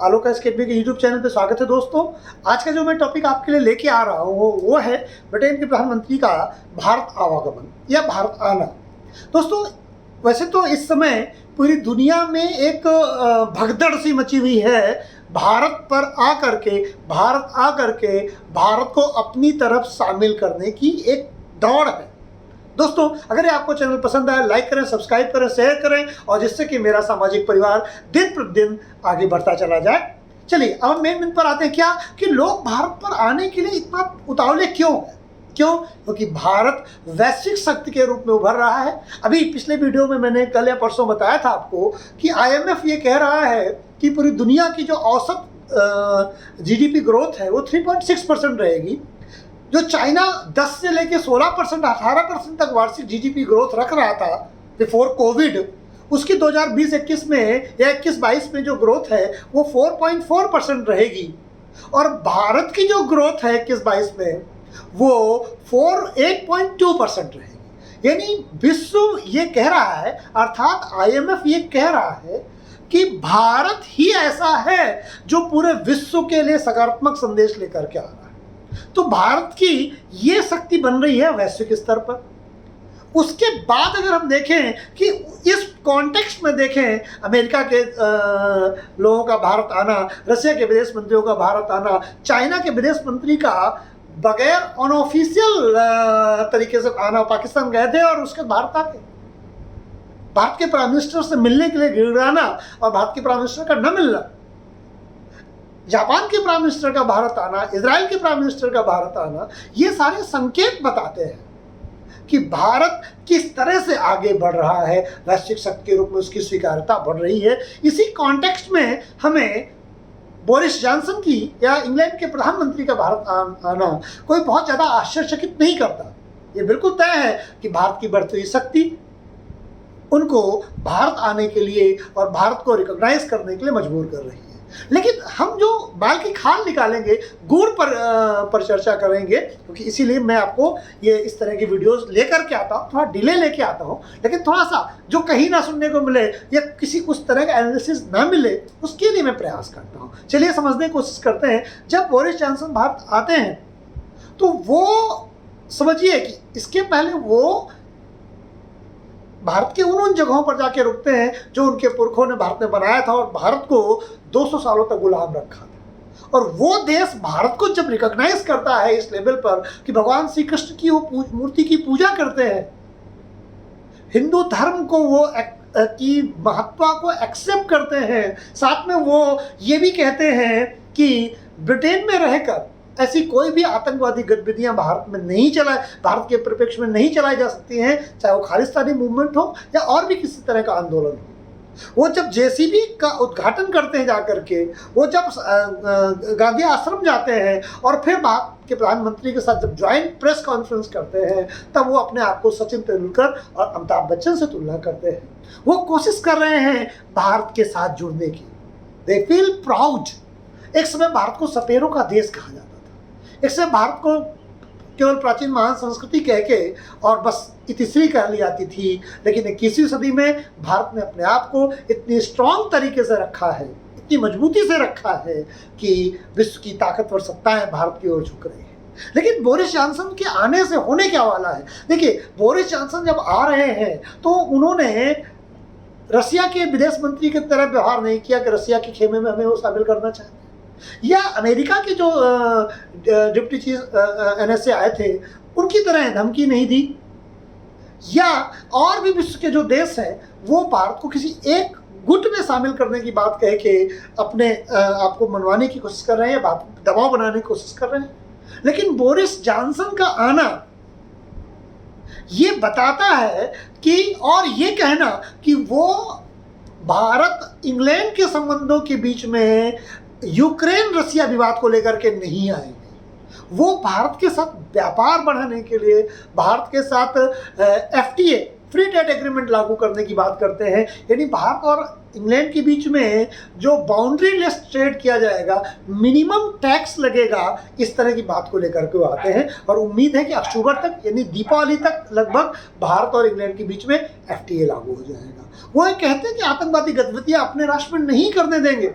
आलोक academy के YouTube channel पे स्वागत है दोस्तों। आज का जो मैं टॉपिक आपके लिए लेके आ रहा हूँ वो है ब्रिटेन के प्रधानमंत्री का भारत आवागमन या भारत आना। दोस्तों, वैसे तो इस समय पूरी दुनिया में एक भगदड़ सी मची हुई है भारत पर आकर के भारत को अपनी तरफ शामिल करने की एक दौड़ है। दोस्तों, अगर ये आपको चैनल पसंद आए, लाइक करें, सब्सक्राइब करें, शेयर करें, और जिससे कि मेरा सामाजिक परिवार दिन प्रतिदिन आगे बढ़ता चला जाए। चलिए अब हम मेन पर आते हैं क्या कि लोग भारत पर आने के लिए इतना उतावले क्यों हैं? क्योंकि भारत वैश्विक शक्ति के रूप में उभर रहा है। अभी पिछले वीडियो में मैंने कल या परसों बताया था आपको कि IMF ये कह रहा है कि पूरी दुनिया की जो औसत GDP ग्रोथ है वो 3.6% रहेगी। जो चाइना 10 से लेकर 16%, 18% तक वार्षिक GDP ग्रोथ रख रहा था बिफोर कोविड, उसकी 2020-21 में या 21-22 में जो ग्रोथ है वो 4.4% रहेगी। और भारत की जो ग्रोथ है 21-22 में वो 8.2% रहेगी। यानी विश्व ये कह रहा है, अर्थात IMF ये कह रहा है कि भारत ही ऐसा है जो पूरे विश्व के लिए सकारात्मक संदेश लेकर के आ रहा है। तो भारत की ये शक्ति बन रही है वैश्विक स्तर पर। उसके बाद अगर हम देखें कि इस कॉन्टेक्स्ट में देखें, अमेरिका के लोगों का भारत आना, रशिया के विदेश मंत्रियों का भारत आना, चाइना के विदेश मंत्री का बगैर अनऑफिशियल तरीके से आना, पाकिस्तान गए थे और उसके भारत आ गए। भारत के प्राइम मिनिस्टर से मिलने के लिए गिड़गिड़ाना और भारत के प्राइम मिनिस्टर का न मिलना, जापान के प्राइम मिनिस्टर का भारत आना, इजराइल के प्राइम मिनिस्टर का भारत आना, ये सारे संकेत बताते हैं कि भारत किस तरह से आगे बढ़ रहा है, वैश्विक शक्ति के रूप में उसकी स्वीकार्यता बढ़ रही है। इसी कॉन्टेक्स्ट में हमें बोरिस जॉनसन की या इंग्लैंड के प्रधानमंत्री का भारत आना कोई बहुत ज़्यादा आश्चर्यचकित नहीं करता। ये बिल्कुल तय है कि भारत की बढ़ती हुई शक्ति उनको भारत आने के लिए और भारत को रिकॉग्नाइज करने के लिए मजबूर कर रही है। लेकिन हम जो बाल की खाल निकालेंगे, गुड़ पर चर्चा करेंगे, क्योंकि इसीलिए मैं आपको ये इस तरह की वीडियोस लेकर के आता हूँ, थोड़ा डिले लेके आता हूँ, लेकिन थोड़ा सा जो कहीं ना सुनने को मिले या किसी उस तरह का एनालिसिस ना मिले उसके लिए मैं प्रयास करता हूँ। चलिए समझने की कोशिश करते हैं। जब बोरिस जॉनसन भारत आते हैं तो वो समझिए कि इसके पहले वो भारत के उन जगहों पर जाके रुकते हैं जो उनके पुरखों ने भारत में बनाया था और भारत को 200 सालों तक गुलाम रखा था। और वो देश भारत को जब रिकॉग्नाइज करता है इस लेवल पर कि भगवान श्री कृष्ण की वो मूर्ति की पूजा करते हैं, हिंदू धर्म को वो की महत्ता को एक्सेप्ट करते हैं, साथ में वो ये भी कहते हैं कि ब्रिटेन में रहकर ऐसी कोई भी आतंकवादी गतिविधियां भारत के परिप्रेक्ष्य में नहीं चलाई जा सकती हैं, चाहे वो खालिस्तानी मूवमेंट हो या और भी किसी तरह का आंदोलन हो। वो जब JCB का उद्घाटन करते हैं जाकर के, वो जब गांधी आश्रम जाते हैं और फिर भारत के प्रधानमंत्री के साथ जब ज्वाइंट प्रेस कॉन्फ्रेंस करते हैं, तब वो अपने आप को सचिन तेंदुलकर और अमिताभ बच्चन से तुलना करते हैं। वो कोशिश कर रहे हैं भारत के साथ जुड़ने की। They feel proud. एक समय भारत को सपेरों का देश कहा जाता था। इससे भारत को केवल प्राचीन महान संस्कृति कह के और बस इतिश्री कह ली जाती थी, लेकिन 21वीं सदी में भारत ने अपने आप को इतनी स्ट्रॉन्ग तरीके से रखा है, इतनी मजबूती से रखा है कि विश्व की ताकतवर सत्ताएं भारत की ओर झुक रही है। लेकिन बोरिस जॉनसन के आने से होने क्या वाला है? देखिए, बोरिस जॉनसन जब आ रहे हैं तो उन्होंने रशिया के विदेश मंत्री की तरह व्यवहार नहीं किया कि रशिया के खेमे में हमें वो शामिल करना चाहते हैं, या अमेरिका के जो डिप्टी चीफ NSA आए थे उनकी तरह धमकी नहीं दी, या और भी विश्व के जो देश हैं वो भारत को किसी एक गुट में शामिल करने की बात कह के अपने आपको मनवाने की कोशिश कर रहे हैं, बात दबाव बनाने की कोशिश कर रहे हैं। लेकिन बोरिस जॉनसन का आना ये बताता है कि, और ये कहना कि वो भारत इंग्लैंड के संबंधों के बीच में यूक्रेन रशिया विवाद को लेकर के नहीं आएंगे। वो भारत के साथ व्यापार बढ़ाने के लिए भारत के साथ FTA फ्री ट्रेड एग्रीमेंट लागू करने की बात करते हैं। यानी भारत और इंग्लैंड के बीच में जो बाउंड्री लेस ट्रेड किया जाएगा, मिनिमम टैक्स लगेगा, इस तरह की बात को लेकर के वो आते हैं। और उम्मीद है कि अक्टूबर तक यानी दीपावली तक लगभग भारत और इंग्लैंड के बीच में FTA लागू हो जाएगा। वो ये कहते हैं कि आतंकवादी गतिविधियां अपने राष्ट्र में नहीं करने देंगे,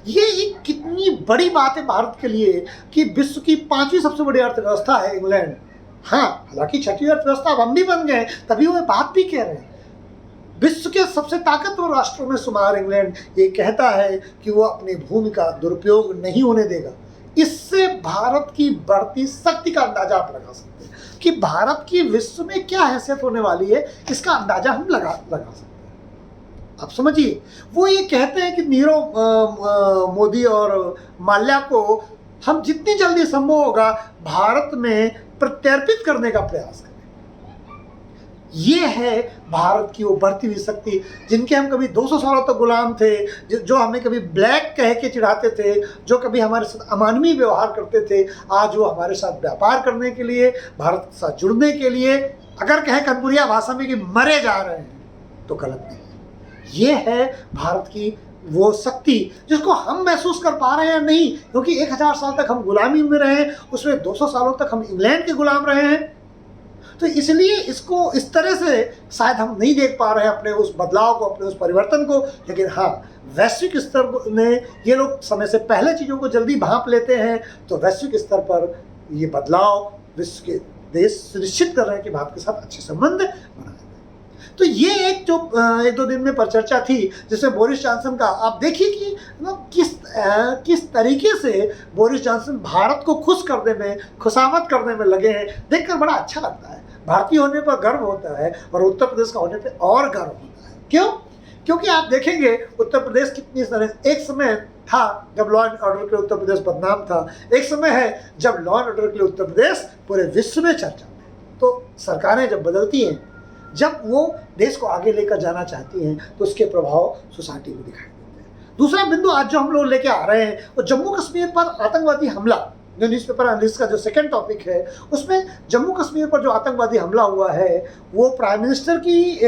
ये एक कितनी बड़ी बात है भारत के लिए कि विश्व की 5वीं सबसे बड़ी अर्थव्यवस्था है इंग्लैंड। हाँ, हालांकि 6वीं अर्थव्यवस्था अब हम भी बन गए, तभी वो बात भी कह रहे हैं। विश्व के सबसे ताकतवर राष्ट्रों में शुमार इंग्लैंड ये कहता है कि वो अपनी भूमि का दुरुपयोग नहीं होने देगा। इससे भारत की बढ़ती शक्ति का अंदाजा आप लगा सकते हैं कि भारत की विश्व में क्या हैसियत होने वाली है, इसका अंदाजा हम लगा सकते हैं। आप समझिए, वो ये कहते हैं कि नीरव मोदी और माल्या को हम जितनी जल्दी संभव होगा भारत में प्रत्यर्पित करने का प्रयास करें। ये है भारत की वो बढ़ती हुई शक्ति, जिनके हम कभी 200 सालों तक गुलाम थे, जो हमें कभी ब्लैक कह के चिढ़ाते थे, जो कभी हमारे साथ अमानवीय व्यवहार करते थे, आज वो हमारे साथ व्यापार करने के लिए, भारत के साथ जुड़ने के लिए, अगर कहें कनपुरिया भाषा में कि मरे जा रहे हैं तो गलत नहीं। ये है भारत की वो शक्ति जिसको हम महसूस कर पा रहे हैं नहीं, क्योंकि 1000 साल तक हम गुलामी में रहे, उसमें 200 सालों तक हम इंग्लैंड के गुलाम रहे हैं। तो इसलिए इसको इस तरह से शायद हम नहीं देख पा रहे हैं अपने उस बदलाव को, अपने उस परिवर्तन को। लेकिन हाँ, वैश्विक स्तर में ये लोग समय से पहले चीज़ों को जल्दी भांप लेते हैं, तो वैश्विक स्तर पर ये बदलाव विश्व के देश सुनिश्चित कर रहे हैं कि भारत के साथ अच्छे संबंध बनाए। तो ये एक जो 1-2 दिन में परिचर्चा थी, जिसमें बोरिस जॉनसन का आप देखिए कि किस तरीके से बोरिस जॉनसन भारत को खुश करने में, खुशामद करने में लगे हैं, देखकर बड़ा अच्छा लगता है। भारतीय होने पर गर्व होता है और उत्तर प्रदेश का होने पर और गर्व होता है। क्यों? क्योंकि आप देखेंगे उत्तर प्रदेश कितनी तरह, एक समय था जब लॉ एंड ऑर्डर के लिए उत्तर प्रदेश बदनाम था, एक समय है जब लॉ एंड ऑर्डर के लिए उत्तर प्रदेश पूरे विश्व में चर्चा में। तो सरकारें जब बदलती हैं, जब वो देश को आगे लेकर जाना चाहती हैं, तो उसके प्रभाव सोसाइटी में दिखाई देते हैं। दूसरा बिंदु आज जो हम लोग लेके आ रहे हैं वो जम्मू कश्मीर पर आतंकवादी हमला, जो न्यूज़पेपर एनालिस्ट का जो सेकंड टॉपिक है, उसमें जम्मू कश्मीर पर जो आतंकवादी हमला हुआ है, वो प्राइम मिनिस्टर की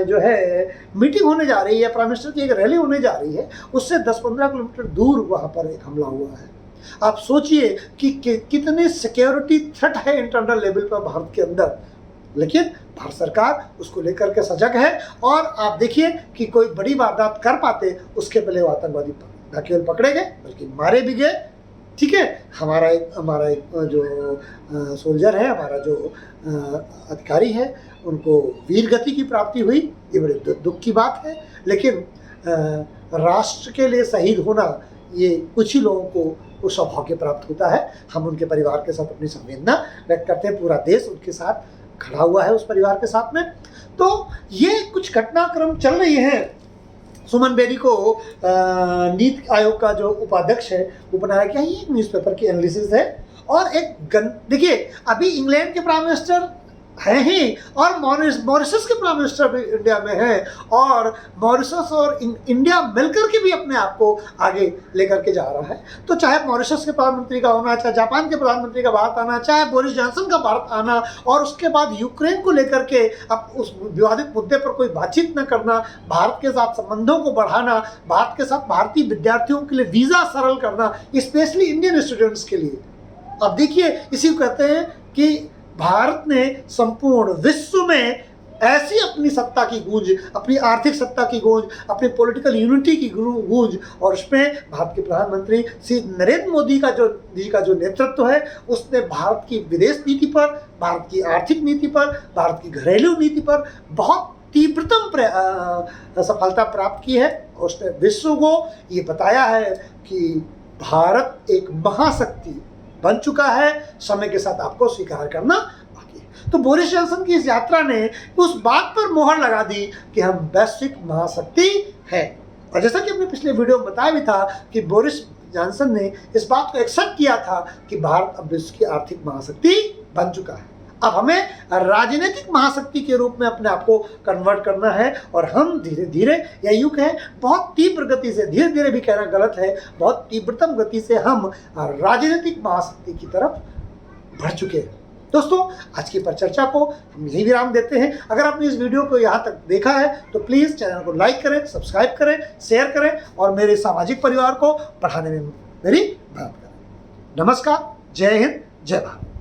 जो है मीटिंग होने जा रही है, प्राइम मिनिस्टर की एक रैली होने जा रही है, उससे 10-15 किलोमीटर दूर वहाँ पर एक हमला हुआ है। आप सोचिए कि कितने सिक्योरिटी थ्रेट है इंटरनल लेवल पर भारत के अंदर, लेकिन भारत सरकार उसको लेकर के सजग है। और आप देखिए कि कोई बड़ी वारदात कर पाते, उसके पहले वो आतंकवादी न केवल पकड़े गए बल्कि मारे भी गए। ठीक है, हमारा एक जो सोल्जर है, हमारा जो अधिकारी है, उनको वीर गति की प्राप्ति हुई, ये बड़े दुख की बात है। लेकिन राष्ट्र के लिए शहीद होना, ये कुछ ही लोगों को वो सौभाग्य प्राप्त होता है। हम उनके परिवार के साथ अपनी संवेदना व्यक्त करते हैं, पूरा देश उनके साथ खड़ा हुआ है, उस परिवार के साथ में। तो ये कुछ घटनाक्रम चल रही हैं। सुमन बेरी को नीति आयोग का जो उपाध्यक्ष है वो बनाया गया, ये एक न्यूज़पेपर की एनालिसिस है। और एक देखिए, अभी इंग्लैंड के प्राइम मिनिस्टर हैं ही, और मॉरिशस के प्राइम मिनिस्टर भी इंडिया में हैं, और मॉरिशस और इंडिया मिलकर के भी अपने आप को आगे लेकर के जा रहा है। तो चाहे मॉरिशस के प्रधानमंत्री का होना, चाहे जापान के प्रधानमंत्री का भारत आना, चाहे बोरिस जॉनसन का भारत आना, और उसके बाद यूक्रेन को लेकर के अब उस विवादित मुद्दे पर कोई बातचीत न करना, भारत के साथ संबंधों को बढ़ाना, भारत के साथ भारतीय विद्यार्थियों के लिए वीज़ा सरल करना, स्पेशली इंडियन स्टूडेंट्स के लिए। अब देखिए, इसी को कहते हैं कि भारत ने संपूर्ण विश्व में ऐसी अपनी सत्ता की गूंज, अपनी आर्थिक सत्ता की गूंज, अपनी पॉलिटिकल यूनिटी की गूंज, और उसमें भारत के प्रधानमंत्री श्री नरेंद्र मोदी का जो नेतृत्व है, उसने भारत की विदेश नीति पर, भारत की आर्थिक नीति पर, भारत की घरेलू नीति पर बहुत तीव्रतम सफलता प्राप्त की है। और उसने विश्व को ये बताया है कि भारत एक महाशक्ति बन चुका है, समय के साथ आपको स्वीकार करना बाकी है। तो बोरिस जॉनसन की इस यात्रा ने उस बात पर मोहर लगा दी कि हम वैश्विक महाशक्ति है। और जैसा कि हमने पिछले वीडियो में बताया भी था कि बोरिस जॉनसन ने इस बात को एक्सेप्ट किया था कि भारत अब विश्व की आर्थिक महाशक्ति बन चुका है। अब हमें राजनीतिक महाशक्ति के रूप में अपने आप को कन्वर्ट करना है, और हम धीरे धीरे, या यूँ कहें बहुत तीव्र गति से, धीरे धीरे भी कहना गलत है, बहुत तीव्रतम गति से हम राजनीतिक महाशक्ति की तरफ बढ़ चुके हैं। दोस्तों, आज की परिचर्चा को हम यही विराम देते हैं। अगर आपने इस वीडियो को यहाँ तक देखा है तो प्लीज़ चैनल को लाइक करें, सब्सक्राइब करें, शेयर करें, और मेरे सामाजिक परिवार को बढ़ाने में मेरी मदद करें। नमस्कार, जय हिंद, जय भारत।